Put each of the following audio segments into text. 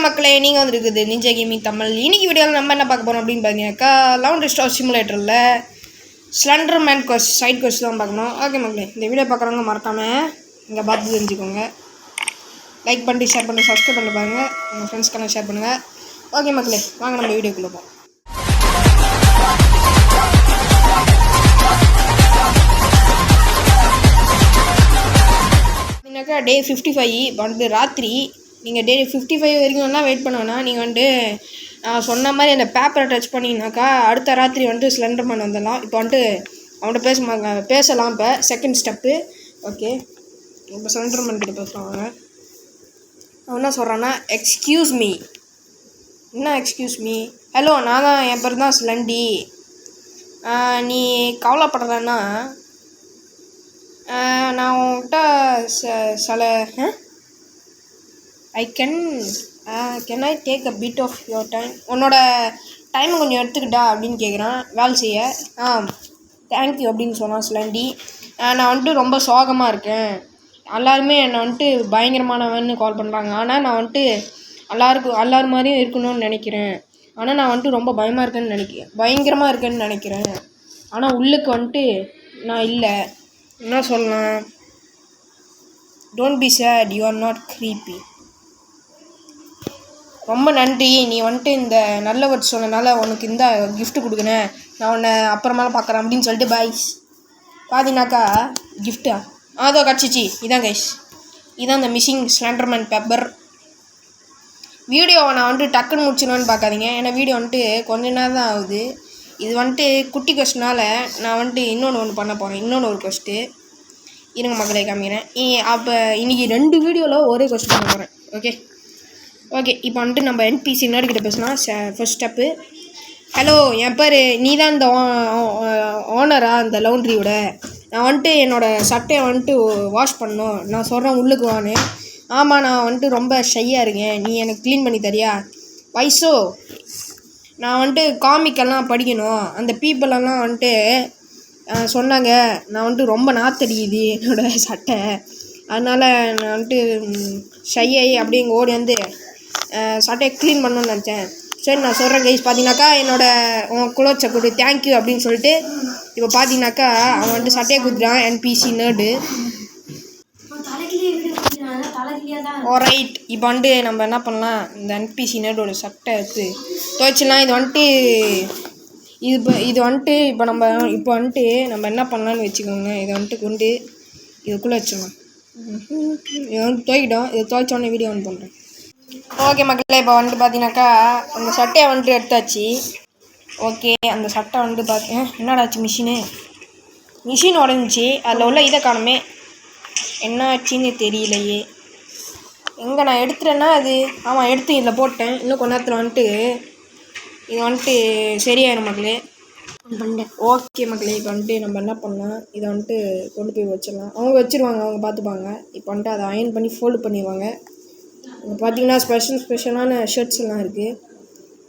மக்களே நீங்கள் வந்துருக்குது நிஞ்சா கேமிங் தமிழ். இன்னைக்கு வீடியோவில் நம்ம என்ன பார்க்க போகிறோம் அப்படின்னு பார்த்தீங்கன்னாக்கா லவுண்டரி ஸ்டார் சிமுலேட்டரில் slender man course side course தான் பார்க்கணும். ஓகே மக்களே, இந்த வீடியோ பார்க்குறவங்க மறக்காமல் இங்கே பார்த்து தெரிஞ்சுக்கோங்க. லைக் பண்ணிட்டு ஷேர் பண்ணி சப்ஸ்கிரைப் பண்ணி பாருங்கள், உங்கள் ஃப்ரெண்ட்ஸ்க்கெல்லாம் ஷேர் பண்ணுங்கள். ஓகே மக்களே, வாங்க நம்ம வீடியோக்குள்ளே போவோம். பார்த்தீங்கன்னாக்கா டே 55 இப்போ வந்து ராத்திரி. நீங்கள் டே 55 வரைக்கும் தான் வெயிட் பண்ணுவேன்னா நீங்கள் வந்துட்டு நான் சொன்ன மாதிரி அந்த பேப்பரை டச் பண்ணிங்கனாக்கா அடுத்த ராத்திரி வந்துட்டு ஸ்லெண்டர்மேன் வந்துடலாம். இப்போ வந்துட்டு அவன்கிட்ட பேசலாம். இப்போ செகண்ட் ஸ்டெப்பு. ஓகே, இப்போ ஸ்லெண்டர்மேன் கிட்ட பேசுகிறாங்க. அவன் என்ன சொல்கிறான்னா, எக்ஸ்கியூஸ் மீ. என்ன எக்ஸ்கியூஸ் மீ? ஹலோ, நான் தான், என் பேர் தான் ஸ்லண்டி. நீ கவலைப்படுறேன்னா நான் உன்கிட்ட can I take a bit of your time? உன்னோட டைமை கொஞ்சம் எடுத்துக்கிட்டா அப்படின்னு கேட்குறான் வேலை செய்ய. தேங்க்யூ அப்படின்னு சொன்னான் ஸ்லண்டி. நான் வந்துட்டு ரொம்ப சோகமாக இருக்கேன். எல்லாருமே என்னை வந்துட்டு பயங்கரமானவன்னு கால் பண்ணுறாங்க. ஆனால் நான் வந்துட்டு எல்லாரும் மாதிரியும் இருக்கணும்னு நினைக்கிறேன். ஆனால் நான் வந்துட்டு ரொம்ப பயங்கரமாக இருக்கேன்னு நினைக்கிறேன். ஆனால் உள்ளுக்கு வந்துட்டு நான் இல்லை. என்ன சொல்லலாம்? Don't be sad, you are not creepy. ரொம்ப நன்றி, நீ வந்துட்டு இந்த நல்ல வேர்ட்ஸ் சொன்னனால உனக்கு இந்த கிஃப்ட்டு கொடுக்குறேன். நான் உன்னை அப்புறமால பார்க்குறேன் அப்படின்னு சொல்லிட்டு பாய்ஸ். பார்த்தீங்கன்னாக்கா கிஃப்ட்டா அதோ கிடச்சிச்சு. இதான் கைஸ், இதான் இந்த மிஸ்ஸிங் ஸ்லெண்டர்மேன் பேப்பர். வீடியோவை நான் வந்துட்டு டக்குன்னு முடிச்சிடுவேன்னு பார்க்காதீங்க. ஏன்னா வீடியோ வந்துட்டு கொஞ்ச நேரம் தான் ஆகுது. இது வந்துட்டு குட்டி கொஸ்டினால் நான் வந்துட்டு ஒன்று பண்ண போகிறேன். இன்னொன்று ஒரு கொஸ்ட்டு இருங்க மக்களை காமிக்கிறேன். அப்போ இன்றைக்கி 2 வீடியோவில் ஒரே கொஸ்டின் பண்ண போகிறேன். ஓகே, இப்போ வந்துட்டு நம்ம என்பிசி நேர்கிட்ட பேசலாம். First step. ஹலோ, என் பேர் நீ தான் இந்த ஓனரா இந்த லவுண்ட்ரியோட? நான் வந்துட்டு என்னோடய சட்டையை வந்துட்டு வாஷ் பண்ணணும். நான் சொல்கிறேன் உள்ளுக்கு வான்னு. ஆமாம், நான் வந்துட்டு ரொம்ப ஷையாக இருக்கேன். நீ எனக்கு க்ளீன் பண்ணி தரியா? வயசோ, நான் வந்துட்டு காமிக்கெல்லாம் படிக்கணும். அந்த பீப்புளெல்லாம் வந்துட்டு சொன்னாங்க நான் வந்துட்டு ரொம்ப நாத்தடிக்குது என்னோடய சட்டை. அதனால் நான் வந்துட்டு ஷையாகி அப்படியே இங்கே ஓடி வந்து சட்டையை க்ளீன் பண்ணணும்னு நினச்சேன். சரி, நான் சொல்கிறேன் கைஸ். பார்த்தீங்கன்னாக்கா உன் குளோச்சை கொடு தேங்க்யூ அப்படின்னு சொல்லிட்டு இப்போ பார்த்தீங்கன்னாக்கா அவன் வந்துட்டு சட்டையை கொடுத்துட்டான். NBC nerd. ரைட், இப்போ வந்துட்டு நம்ம என்ன பண்ணலாம், இந்த என்பிசி நேர்டோட சட்டை எடுத்து துவைச்சிடலாம். இது வந்துட்டு இப்போ வந்துட்டு நம்ம என்ன பண்ணலான்னு வச்சுக்கோங்க. இதை வந்துட்டு கொண்டு இதுக்குள்ளே வச்சிடலாம். இது வந்துட்டு துவைக்கிட்டோம். இது துவைச்சோடனே வீடியோ வந்து பண்ணுறேன். ஓகே மக்களே, இப்போ வந்துட்டு பார்த்தீங்கன்னாக்கா அந்த சட்டையை வந்துட்டு எடுத்தாச்சு. ஓகே, அந்த சட்டை வந்துட்டு என்னடாச்சு, மிஷின் உடஞ்சிச்சு. அதில் உள்ள இதை காணுமே, என்ன ஆச்சுன்னு தெரியலையே. எங்கே நான் எடுத்துட்டேன்னா அது எடுத்து இதில் போட்டேன். இன்னும் கொஞ்ச நேரத்தில் வந்துட்டு இது வந்துட்டு சரியாயிடும் மக்களே. ஓகே மக்களே, இப்போ வந்துட்டு நம்ம என்ன பண்ணலாம், இதை வந்துட்டு கொண்டு போய் வச்சிடலாம். அவங்க வச்சுருவாங்க, அவங்க பார்த்துப்பாங்க. இப்போ வந்துட்டு அதை அயர்ன் பண்ணி ஃபோல்டு பண்ணிடுவாங்க. பார்த்தீங்கன்னா ஸ்பெஷலான ஷர்ட்ஸ் எல்லாம் இருக்குது.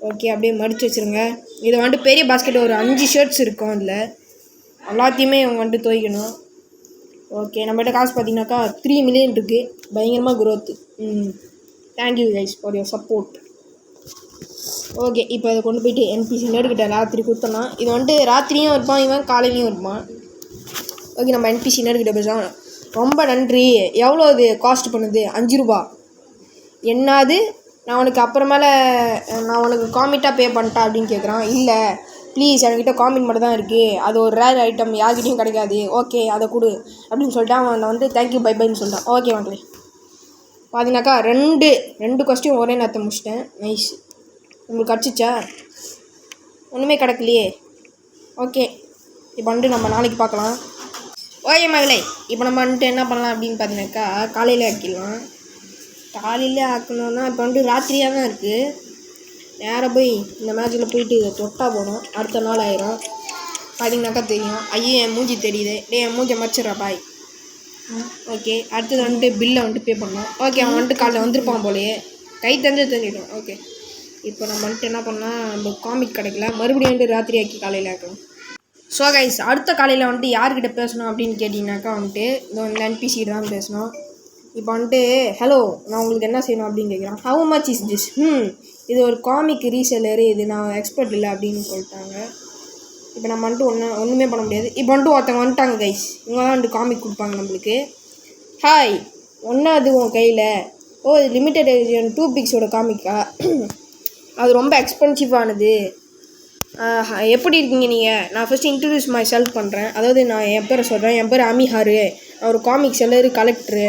ஓகே, அப்படியே மடித்து வச்சுருங்க. இதை வந்துட்டு பெரிய பாஸ்கெட் ஒரு 5 ஷர்ட்ஸ் இருக்கும். அதில் எல்லாத்தையுமே அவங்க வந்துட்டு துவைக்கணும். ஓகே, நம்மகிட்ட காசு பார்த்தீங்கன்னாக்கா 3 மில்லியன் இருக்குது. பயங்கரமாக growth. Thank you guys for your support. Okay, இப்போ இதை கொண்டு போயிட்டு என்பிசி நேர்கிட்ட ராத்திரி கொடுத்தோன்னா இது வந்துட்டு ராத்திரியும் இருப்பான், இவன் காலையிலையும் இருப்பான். ஓகே, நம்ம என்பிசி நேர்கிட்ட பேசலாம். ரொம்ப நன்றி. எவ்வளோ இது காஸ்ட் பண்ணுது? 5 ரூபா. என்னது, நான் உனக்கு காமிட்டாக பே பண்ணிட்டா அப்படின்னு கேட்குறான். இல்லை ப்ளீஸ், என்கிட்ட காமிட் மட்டும் தான் இருக்குது. அது ஒரு ரேர் ஐட்டம், யார்கிட்டையும் கிடைக்காது. ஓகே, அதை கொடு அப்படின்னு சொல்லிட்டு அவன் வந்து தேங்க்யூ பை பைன்னு சொல்லிட்டான். ஓகே மக்களே, பார்த்தீங்கன்னாக்கா ரெண்டு கொஸ்டின் ஒரே நேரத்தை முடிச்சிட்டேன். நைஸ். உங்களுக்கு கிடச்சிச்சா? ஒன்றுமே கிடக்கலையே. ஓகே, இப்போ வந்துட்டு நம்ம நாளைக்கு பார்க்கலாம். ஓகே மகளே, இப்போ நம்ம வந்துட்டு என்ன பண்ணலாம் அப்படின்னு பார்த்தீங்கன்னாக்கா காலையில் ஆக்கணும்னா இப்போ வந்துட்டு ராத்திரியாக தான் இருக்குது. நேராக போய் இந்த மேட்சில் போயிட்டு இதை தொட்டால் போடும், அடுத்த நாள் ஆயிரும். பார்த்தீங்கன்னாக்கா தெரியும். ஐயோ, என் மூஞ்சி தெரியுது. என் மூஞ்சை மறைச்சிட்றா பாய். ஓகே, அடுத்தது வந்துட்டு பில்லை வந்துட்டு பே பண்ணோம். ஓகே, அவன் வந்துட்டு காலையில் வந்திருப்பான் போலையே, கை தெரிஞ்சிடும். ஓகே, இப்போ நம்ம வந்துட்டு என்ன பண்ணால் நம்ம காமிக் கிடைக்கல, மறுபடியும் வந்துட்டு ராத்திரி ஆக்கி காலையில் ஆக்கணும். ஸோ கைஸ், அடுத்த காலையில் வந்துட்டு யார்கிட்ட பேசணும் அப்படின்னு கேட்டிங்கனாக்கா வந்துட்டு இந்த என்பிசிகிட்ட தான் பேசணும். இப்போ வந்துட்டு ஹலோ நான் உங்களுக்கு என்ன செய்யணும் அப்படின்னு கேட்குறான். How much is this? இது ஒரு காமிக் ரீசெல்லரு, இது நான் எக்ஸ்பர்ட் இல்லை அப்படின்னு சொல்லிட்டாங்க. இப்போ நம்ம வந்துட்டு ஒன்றுமே பண்ண முடியாது. இப்போ வந்துட்டு ஒருத்தவங்க வந்துட்டாங்க கைஸ், இவங்க தான் வந்துட்டு காமிக் கொடுப்பாங்க நம்மளுக்கு. ஹாய், ஒன்றா அது உன் கையில்? ஓ, இது லிமிட்டட் எடிஷன் 2 பிக்ஸோட காமிக்கா? அது ரொம்ப எக்ஸ்பென்சிவானது. எப்படி இருக்கீங்க நீங்கள்? நான் ஃபஸ்ட்டு இன்ட்ரடியூஸ் மை செல்ஃப் பண்ணுறேன். அதாவது நான் என் பேரை சொல்கிறேன். என் பேர் அமிஹாரு. நான் ஒரு காமிக் செல்லரு, கலெக்டரு.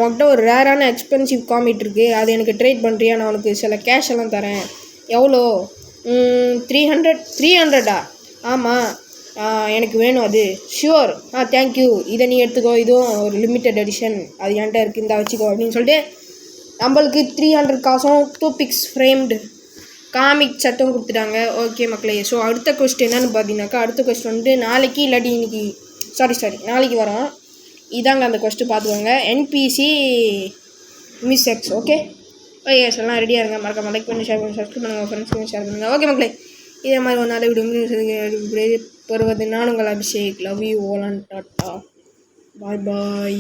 உன்கிட்ட ஒரு ரேரான எக்ஸ்பென்சிவ் காமிக் இருக்குது, அது எனக்கு ட்ரேட் பண்ணுறியா? நான் உனக்கு சில கேஷ் எல்லாம் தரேன். எவ்வளோ? 300. ஆமாம், எனக்கு வேணும் அது. ஷுவர். தேங்க்யூ, இதை நீ எடுத்துக்கோ, இதுவும் ஒரு லிமிட்டட் எடிஷன், அது என்கிட்ட இருக்குது, இந்த வச்சுக்கோ அப்படின்னு சொல்லிட்டு நம்மளுக்கு 300 காசும் 2 பிக்ஸ் ஃப்ரேம்டு காமிக் சட்டம் கொடுத்துட்டாங்க. ஓகே மக்களே, ஸோ அடுத்த கொஸ்டின் என்னென்னு பார்த்தீங்கன்னாக்கா, அடுத்த கொஸ்டின் வந்துட்டு நாளைக்கு இல்லாட்டி இன்னைக்கு நாளைக்கு வரோம். இதாங்க அந்த கொஸ்டின் பார்த்துக்கோங்க. NPC miss X. ஓகே எல்லாம் ரெடியாக இருங்க. மறக்காம லைக் பண்ணி ஷேர் பண்ணி சப்ஸ்கிரைப் பண்ணுங்கள், ஃப்ரெண்ட்ஸ்க்கு ஷேர் பண்ணுங்கள். ஓகே மக்களே, இதே மாதிரி ஒரு நல்ல வீடியோ பெறுவது நான் உங்கள் Abhishek. Love you all and tata, bye bye.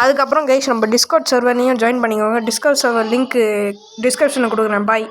அதுக்கப்புறம் கைஸ் நம்ம டிஸ்கவுண்ட் சர்வரையும் ஜாயின் பண்ணிக்கோங்க. டிஸ்கவுண்ட் சர்வர் லிங்க் டிஸ்கிரிப்ஷனில் கொடுக்குறேன். பாய்.